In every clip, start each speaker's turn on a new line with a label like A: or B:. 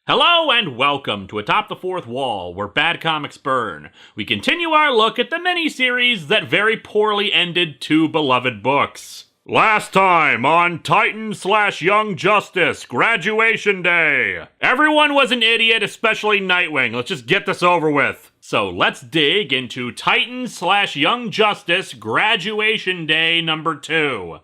A: Hello and welcome to Atop the Fourth Wall, where bad comics burn. We continue our look at the miniseries that very poorly ended two beloved books. Last time on Titan/Young Justice, Graduation Day. Everyone was an idiot, especially Nightwing. Let's just get this over with. So let's dig into Titan/Young Justice, Graduation Day number 2.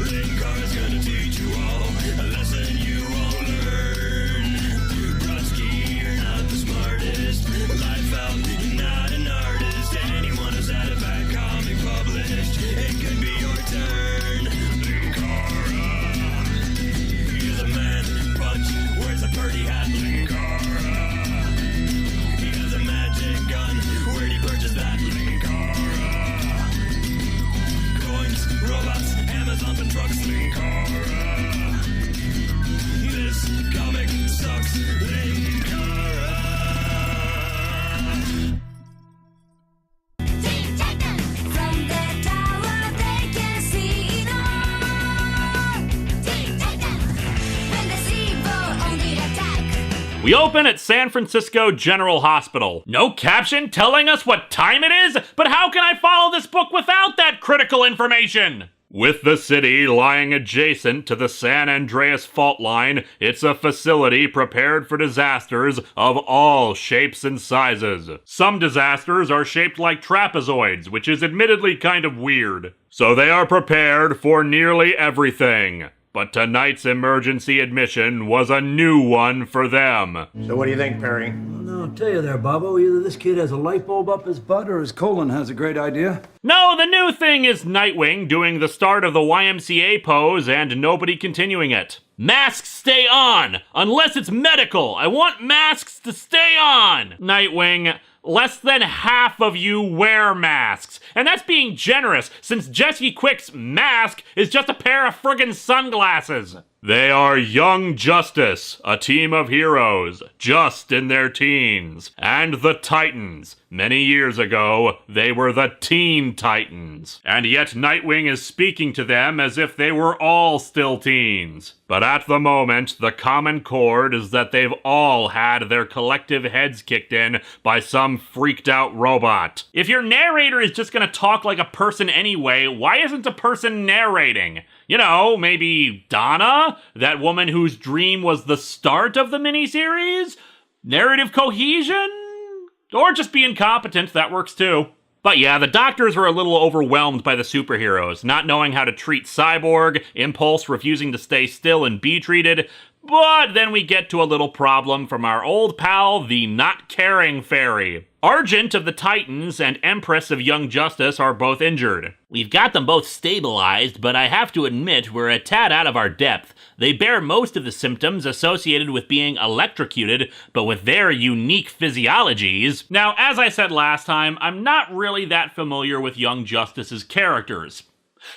B: Linkara's gonna teach you all a lesson you won't learn. Brodsky, you're not the smartest. Life out, you're not an artist. Anyone who's had a bad comic published, it could be your turn. Linkara, he's a man punch, wears a birdie hat. Linkara, he has a magic gun. Where'd he purchase that? Linkara, coins, robots, Amazon and trucks. Linkara, this comic sucks. Linkara.
C: Teen Titans, from their tower they can see it all. Teen Titans, when they see evil on the attack.
A: We open at San Francisco General Hospital. No caption telling us what time it is, but how can I follow this book without that critical information? With the city lying adjacent to the San Andreas fault line, it's a facility prepared for disasters of all shapes and sizes. Some disasters are shaped like trapezoids, which is admittedly kind of weird. So they are prepared for nearly everything. But tonight's emergency admission was a new one for them.
D: So what do you think, Perry?
E: No, I'll tell you there, Bobo. Either this kid has a light bulb up his butt or his colon has a great idea.
A: No, the new thing is Nightwing doing the start of the YMCA pose and nobody continuing it. Masks stay on, unless it's medical. I want masks to stay on. Nightwing, less than half of you wear masks. And that's being generous, since Jesse Quick's mask is just a pair of friggin' sunglasses. They are Young Justice, a team of heroes, just in their teens. And the Titans. Many years ago, they were the Teen Titans. And yet Nightwing is speaking to them as if they were all still teens. But at the moment, the common chord is that they've all had their collective heads kicked in by some freaked out robot. If your narrator is just gonna talk like a person anyway, why isn't a person narrating? You know, maybe Donna? That woman whose dream was the start of the miniseries? Narrative cohesion? Or just be incompetent, that works too. But yeah, the doctors were a little overwhelmed by the superheroes, not knowing how to treat Cyborg, Impulse refusing to stay still and be treated. But then we get to a little problem from our old pal, the not caring fairy. Argent of the Titans and Empress of Young Justice are both injured. We've got them both stabilized, but I have to admit we're a tad out of our depth. They bear most of the symptoms associated with being electrocuted, but with their unique physiologies. Now, as I said last time, I'm not really that familiar with Young Justice's characters.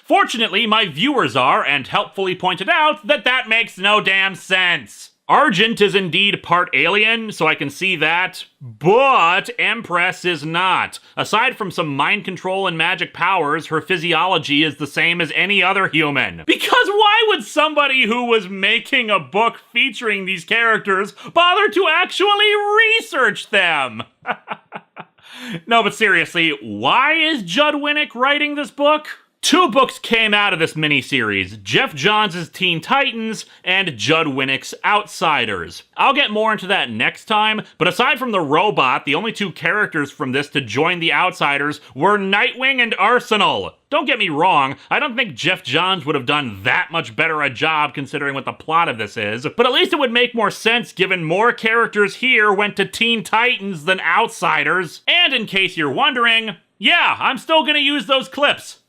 A: Fortunately, my viewers are, and helpfully pointed out that that makes no damn sense. Argent is indeed part alien, so I can see that, but Empress is not. Aside from some mind control and magic powers, her physiology is the same as any other human. Because why would somebody who was making a book featuring these characters bother to actually research them? No, but seriously, why is Judd Winnick writing this book? Two books came out of this miniseries, Jeff Johns' Teen Titans and Judd Winnick's Outsiders. I'll get more into that next time, but aside from the robot, the only two characters from this to join the Outsiders were Nightwing and Arsenal. Don't get me wrong, I don't think Jeff Johns would have done that much better a job considering what the plot of this is, but at least it would make more sense given more characters here went to Teen Titans than Outsiders. And in case you're wondering, yeah, I'm still gonna use those clips.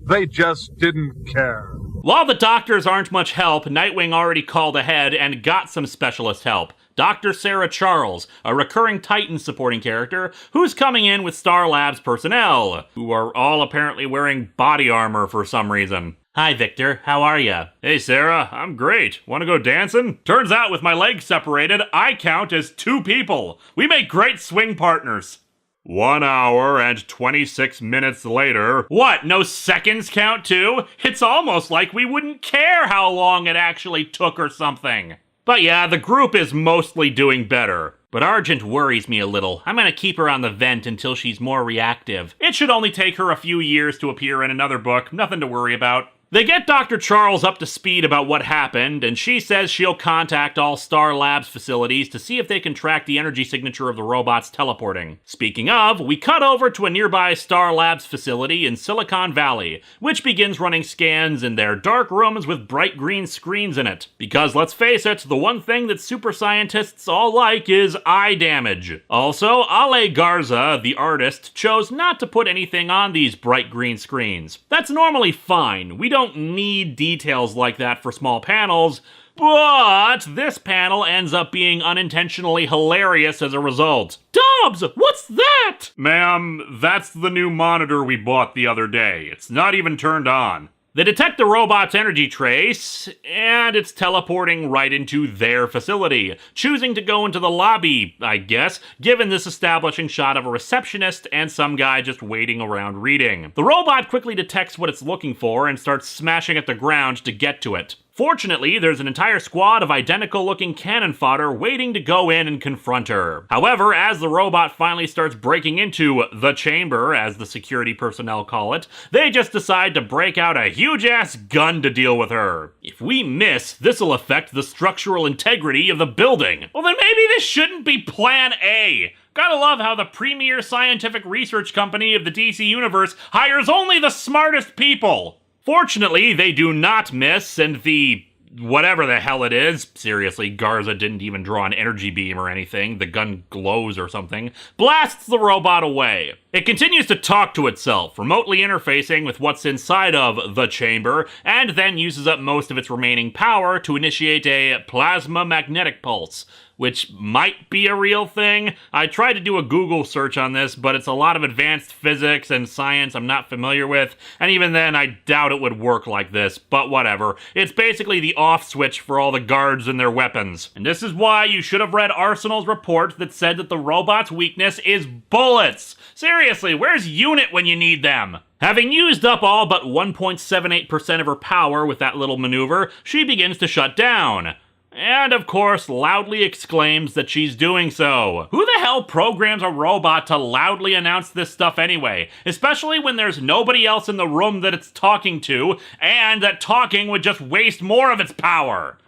F: They just didn't care.
A: While the doctors aren't much help, Nightwing already called ahead and got some specialist help. Dr. Sarah Charles, a recurring Titan supporting character, who's coming in with Star Labs personnel, who are all apparently wearing body armor for some reason. Hi, Victor. How are ya? Hey, Sarah. I'm great. Wanna go dancing? Turns out with my legs separated, I count as 2 people. We make great swing partners. 1 hour and 26 minutes later. What, no seconds count too? It's almost like we wouldn't care how long it actually took or something. But yeah, the group is mostly doing better. But Argent worries me a little. I'm gonna keep her on the vent until she's more reactive. It should only take her a few years to appear in another book, nothing to worry about. They get Dr. Charles up to speed about what happened, and she says she'll contact all Star Labs facilities to see if they can track the energy signature of the robots teleporting. Speaking of, we cut over to a nearby Star Labs facility in Silicon Valley, which begins running scans in their dark rooms with bright green screens in it. Because let's face it, the one thing that super scientists all like is eye damage. Also, Ale Garza, the artist, chose not to put anything on these bright green screens. That's normally fine. We don't need details like that for small panels, but this panel ends up being unintentionally hilarious as a result. Dobbs, what's that? Ma'am, that's the new monitor we bought the other day. It's not even turned on. They detect the robot's energy trace, and it's teleporting right into their facility, choosing to go into the lobby, I guess, given this establishing shot of a receptionist and some guy just waiting around reading. The robot quickly detects what it's looking for and starts smashing at the ground to get to it. Fortunately, there's an entire squad of identical-looking cannon fodder waiting to go in and confront her. However, as the robot finally starts breaking into the chamber, as the security personnel call it, they just decide to break out a huge-ass gun to deal with her. If we miss, this'll affect the structural integrity of the building. Well, then maybe this shouldn't be Plan A. Gotta love how the premier scientific research company of the DC Universe hires only the smartest people. Fortunately, they do not miss, and the whatever the hell it is, seriously, Garza didn't even draw an energy beam or anything, the gun glows or something, blasts the robot away. It continues to talk to itself, remotely interfacing with what's inside of the chamber, and then uses up most of its remaining power to initiate a plasma magnetic pulse, which might be a real thing. I tried to do a Google search on this, but it's a lot of advanced physics and science I'm not familiar with, and even then I doubt it would work like this, but whatever. It's basically the off switch for all the guards and their weapons. And this is why you should have read Arsenal's report that said that the robot's weakness is bullets. Seriously, where's Unit when you need them? Having used up all but 1.78% of her power with that little maneuver, she begins to shut down. And, of course, loudly exclaims that she's doing so. Who the hell programs a robot to loudly announce this stuff anyway? Especially when there's nobody else in the room that it's talking to, and that talking would just waste more of its power.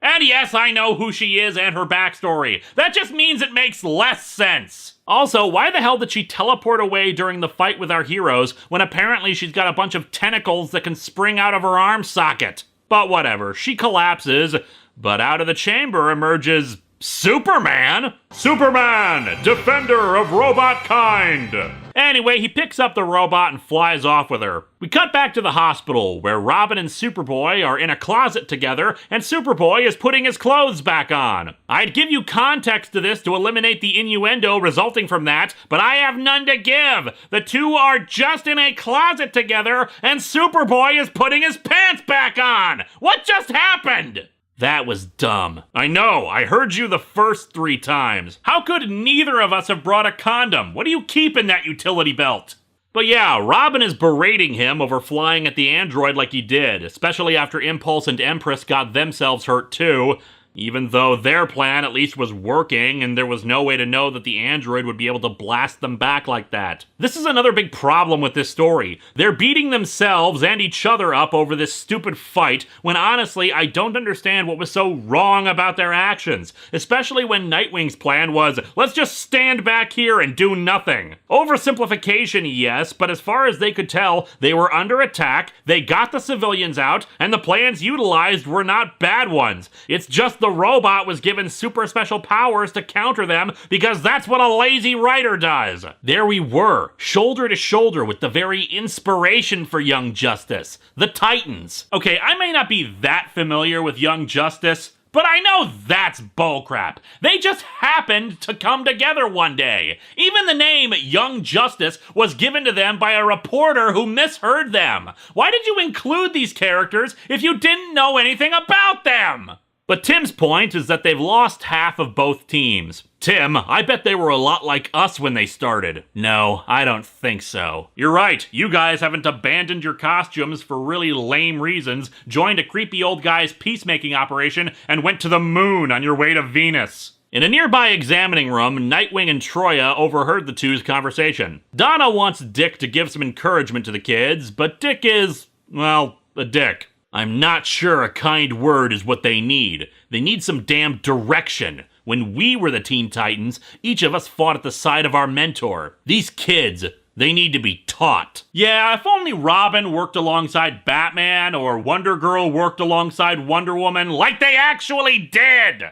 A: And yes, I know who she is and her backstory. That just means it makes less sense. Also, why the hell did she teleport away during the fight with our heroes when apparently she's got a bunch of tentacles that can spring out of her arm socket? But whatever, she collapses. But out of the chamber emerges Superman! Superman, defender of robot kind! Anyway, he picks up the robot and flies off with her. We cut back to the hospital, where Robin and Superboy are in a closet together, and Superboy is putting his clothes back on. I'd give you context to this to eliminate the innuendo resulting from that, but I have none to give. The two are just in a closet together, and Superboy is putting his pants back on! What just happened? That was dumb. I know, I heard you the first 3 times. How could neither of us have brought a condom? What do you keep in that utility belt? But yeah, Robin is berating him over flying at the android like he did, especially after Impulse and Empress got themselves hurt too. Even though their plan at least was working, and there was no way to know that the android would be able to blast them back like that. This is another big problem with this story. They're beating themselves and each other up over this stupid fight, when honestly, I don't understand what was so wrong about their actions. Especially when Nightwing's plan was, let's just stand back here and do nothing. Oversimplification, yes, but as far as they could tell, they were under attack, they got the civilians out, and the plans utilized were not bad ones. It's just the robot was given super special powers to counter them because that's what a lazy writer does. There we were, shoulder to shoulder with the very inspiration for Young Justice, the Titans. Okay, I may not be that familiar with Young Justice, But I know that's bullcrap. They just happened to come together one day. Even the name Young Justice was given to them by a reporter who misheard them. Why did you include these characters if you didn't know anything about them? But Tim's point is that they've lost half of both teams. Tim, I bet they were a lot like us when they started. No, I don't think so. You're right, you guys haven't abandoned your costumes for really lame reasons, joined a creepy old guy's peacemaking operation, and went to the moon on your way to Venus. In a nearby examining room, Nightwing and Troya overheard the two's conversation. Donna wants Dick to give some encouragement to the kids, but Dick is, well, a dick. I'm not sure a kind word is what they need. They need some damn direction. When we were the Teen Titans, each of us fought at the side of our mentor. These kids, they need to be taught. Yeah, if only Robin worked alongside Batman or Wonder Girl worked alongside Wonder Woman like they actually did.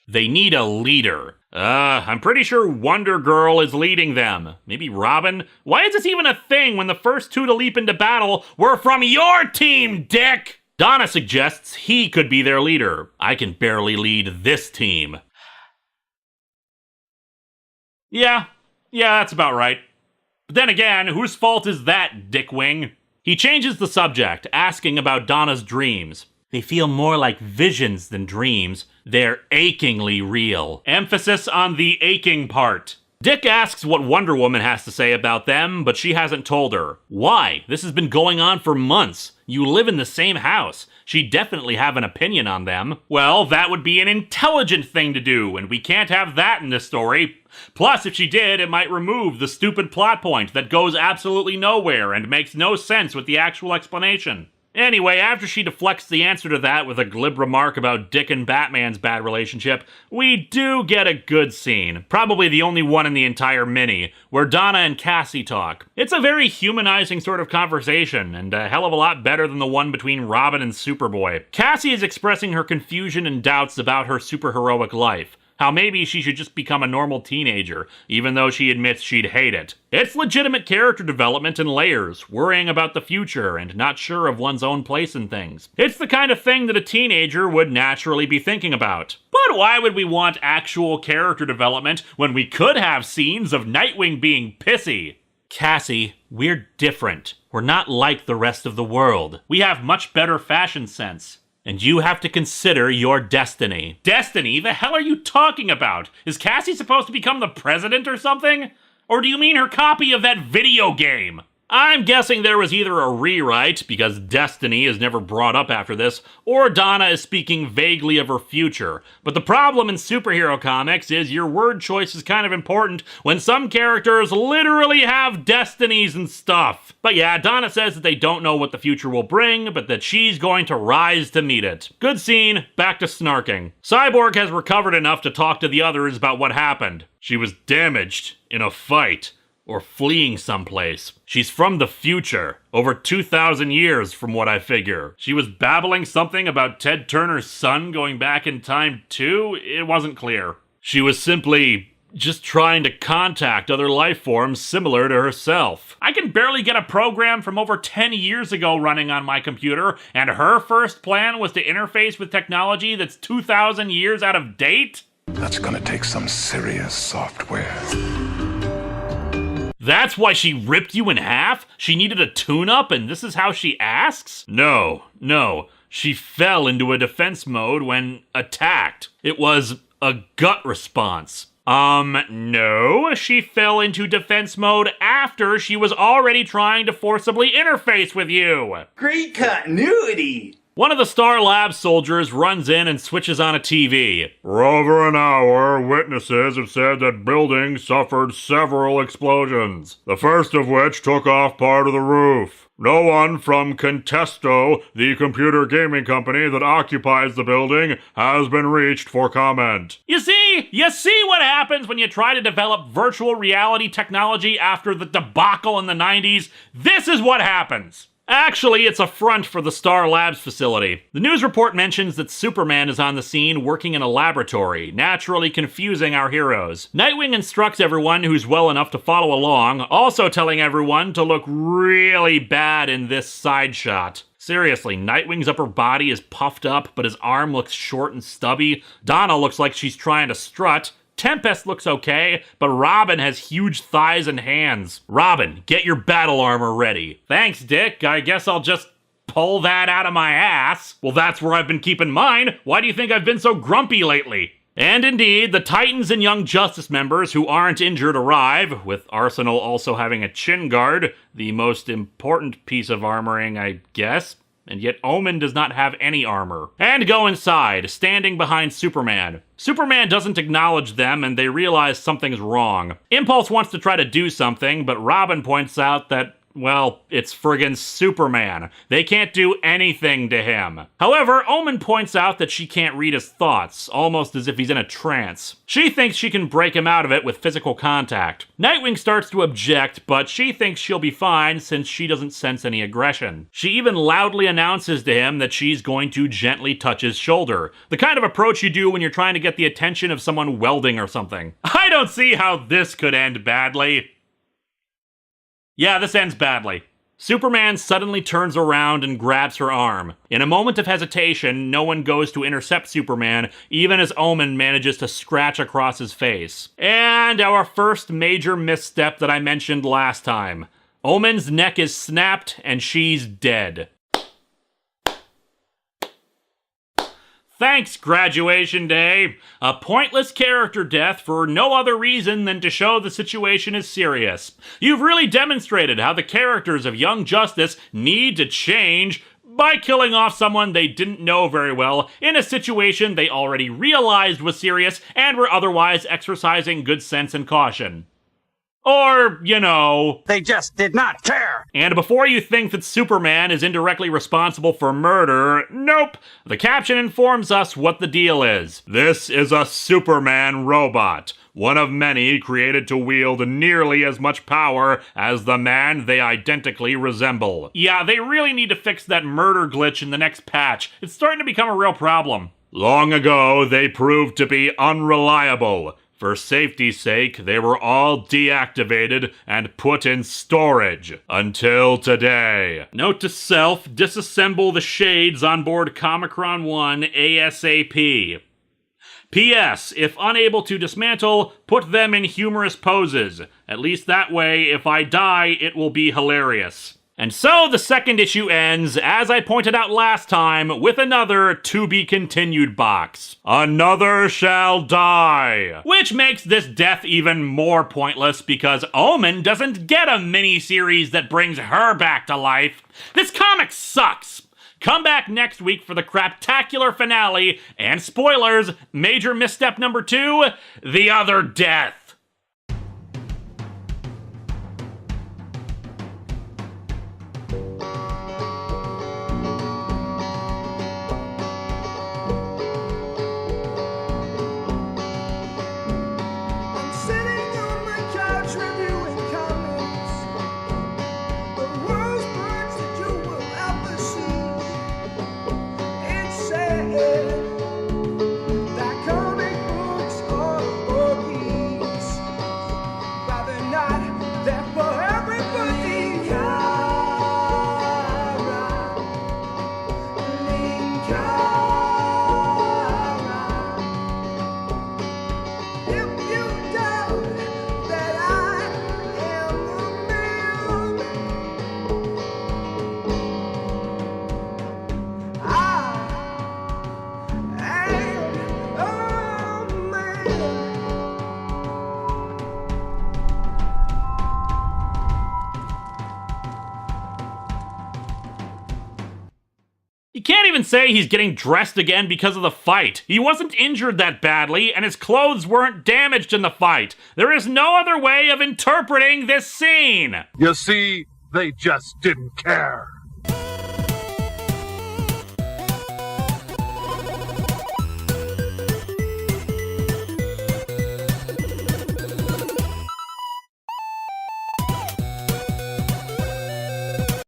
A: They need a leader. I'm pretty sure Wonder Girl is leading them. Maybe Robin? Why is this even a thing when the first two to leap into battle were from your team, Dick? Donna suggests he could be their leader. I can barely lead this team. Yeah, that's about right. But then again, whose fault is that, Dickwing? He changes the subject, asking about Donna's dreams. They feel more like visions than dreams. They're achingly real. Emphasis on the aching part. Dick asks what Wonder Woman has to say about them, but she hasn't told her. Why? This has been going on for months. You live in the same house. She'd definitely have an opinion on them. Well, that would be an intelligent thing to do, and we can't have that in this story. Plus, if she did, it might remove the stupid plot point that goes absolutely nowhere and makes no sense with the actual explanation. Anyway, after she deflects the answer to that with a glib remark about Dick and Batman's bad relationship, we do get a good scene, probably the only one in the entire mini, where Donna and Cassie talk. It's a very humanizing sort of conversation, and a hell of a lot better than the one between Robin and Superboy. Cassie is expressing her confusion and doubts about her superheroic life. How maybe she should just become a normal teenager, even though she admits she'd hate it. It's legitimate character development in layers, worrying about the future and not sure of one's own place in things. It's the kind of thing that a teenager would naturally be thinking about. But why would we want actual character development when we could have scenes of Nightwing being pissy? Cassie, we're different. We're not like the rest of the world. We have much better fashion sense. And you have to consider your destiny. Destiny? The hell are you talking about? Is Cassie supposed to become the president or something? Or do you mean her copy of that video game? I'm guessing there was either a rewrite, because destiny is never brought up after this, or Donna is speaking vaguely of her future. But the problem in superhero comics is your word choice is kind of important when some characters literally have destinies and stuff. But yeah, Donna says that they don't know what the future will bring, but that she's going to rise to meet it. Good scene, back to snarking. Cyborg has recovered enough to talk to the others about what happened. She was damaged in a fight. Or fleeing someplace. She's from the future. Over 2,000 years from what I figure. She was babbling something about Ted Turner's son going back in time too? It wasn't clear. She was simply just trying to contact other life forms similar to herself. I can barely get a program from over 10 years ago running on my computer, and her first plan was to interface with technology that's 2,000 years out of date?
D: That's gonna take some serious software.
A: That's why she ripped you in half? She needed a tune-up and this is how she asks? No. She fell into a defense mode when attacked. It was a gut response. No. She fell into defense mode after she was already trying to forcibly interface with you.
G: Great continuity!
A: One of the Star Labs soldiers runs in and switches on a TV.
F: For over an hour, witnesses have said that buildings suffered several explosions, the first of which took off part of the roof. No one from Contesto, the computer gaming company that occupies the building, has been reached for comment.
A: You see what happens when you try to develop virtual reality technology after the debacle in the 90s? This is what happens. Actually, it's a front for the Star Labs facility. The news report mentions that Superman is on the scene working in a laboratory, naturally confusing our heroes. Nightwing instructs everyone who's well enough to follow along, also telling everyone to look really bad in this side shot. Seriously, Nightwing's upper body is puffed up, but his arm looks short and stubby. Donna looks like she's trying to strut. Tempest looks okay, but Robin has huge thighs and hands. Robin, get your battle armor ready. Thanks, Dick. I guess I'll just pull that out of my ass. Well, that's where I've been keeping mine. Why do you think I've been so grumpy lately? And indeed, the Titans and Young Justice members who aren't injured arrive, with Arsenal also having a chin guard, the most important piece of armoring, I guess. And yet Omen does not have any armor. And go inside, standing behind Superman. Superman doesn't acknowledge them, and they realize something's wrong. Impulse wants to try to do something, but Robin points out that, well, it's friggin' Superman. They can't do anything to him. However, Omen points out that she can't read his thoughts, almost as if he's in a trance. She thinks she can break him out of it with physical contact. Nightwing starts to object, but she thinks she'll be fine since she doesn't sense any aggression. She even loudly announces to him that she's going to gently touch his shoulder, the kind of approach you do when you're trying to get the attention of someone welding or something. I don't see how this could end badly. Yeah, this ends badly. Superman suddenly turns around and grabs her arm. In a moment of hesitation, no one goes to intercept Superman, even as Omen manages to scratch across his face. And our first major misstep that I mentioned last time. Omen's neck is snapped, and she's dead. Thanks, Graduation Day. A pointless character death for no other reason than to show the situation is serious. You've really demonstrated how the characters of Young Justice need to change by killing off someone they didn't know very well in a situation they already realized was serious and were otherwise exercising good sense and caution. Or, you know,
G: They just did not care.
A: And before you think that Superman is indirectly responsible for murder, nope. The caption informs us what the deal is. This is a Superman robot, one of many created to wield nearly as much power as the man they identically resemble. Yeah, they really need to fix that murder glitch in the next patch. It's starting to become a real problem. Long ago, they proved to be unreliable. For safety's sake, they were all deactivated and put in storage. Until today. Note to self, disassemble the shades on board Comicron 1 ASAP. P.S. If unable to dismantle, put them in humorous poses. At least that way, if I die, it will be hilarious. And so the second issue ends, as I pointed out last time, with another to-be-continued box. Another shall die. Which makes this death even more pointless because Omen doesn't get a mini-series that brings her back to life. This comic sucks. Come back next week for the craptacular finale, and spoilers, major misstep number 2, the other death.
B: Sitting on my couch reviewing comics, the worst words that you will ever see. It's sad that comic books are for geeks, but they're not. They're for everybody. Linkara, if you doubt that I am the man, I am a man.
A: You can't even say he's getting dressed again because of the fight. He wasn't injured that badly, and his clothes weren't damaged in the fight. There is no other way of interpreting this scene.
H: You see, they just didn't care.